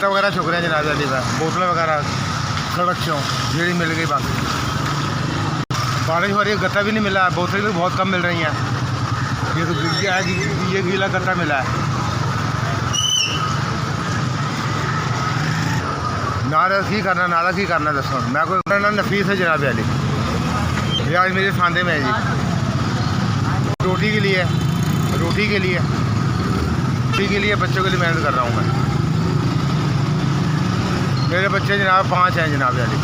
गत्ता वगैरह छुक रहे हैं जनाब अली में, बोतलें वगैरह सड़क से जेड़ी मिल गई। बाकी बारिश हो रही है, गत्ता भी नहीं मिला, बोतलें भी बहुत कम मिल रही हैं। ये तो ये गीला गत्ता मिला है। नारा की करना दसो, मैं कोई करना नफीस है जनाब अली। ये आज मेरे खाने में है जी, रोटी के लिए बच्चों के लिए मेहनत कर रहा हूँ मैं। मेरे बच्चे जनाब 5 हैं जनाब अली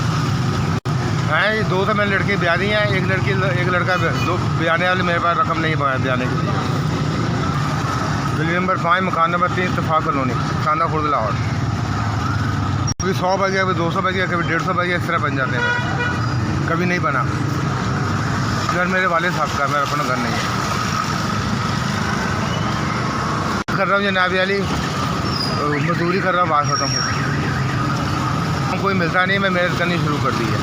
हैं। 2 तो मैंने लड़की ब्याह दी हैं, एक लड़का 2 ब्याने वाले मेरे पास रकम नहीं ब्याने के लिए। गली नंबर 5 मकान नंबर 3 इत्तफाक कॉलोनी कांदा खुर्द लाहौर। कभी 100 बज गया, कभी 200 बज गया, कभी 150 बज गया, इस तरह बन जाते हैं मेरे। कभी नहीं बना। घर मेरे वाले साहब का, मेरा अपना घर नहीं है। कर रहा हूँ जनाब अली, मजदूरी कर रहा हूँ, बात खत्म हो। कोई मिलता नहीं, मैं मेहनत करनी शुरू कर दी है।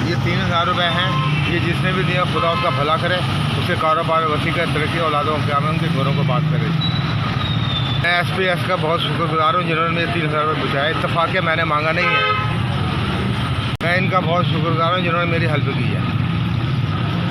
ये 3000 रुपये हैं। ये जिसने भी दिया खुदा उसका भला करे, उसके कारोबार वसी कर, तरक्की औलादों क्या में उनके घरों को बात करे। मैं SPS का बहुत शुक्रगुजार हूँ जिन्होंने मेरे 3000 रुपये बचाए। इत्तफाक़ मैंने मांगा नहीं है, मैं इनका बहुत शुक्रगुजार हूँ जिन्होंने मेरी हेल्प की है।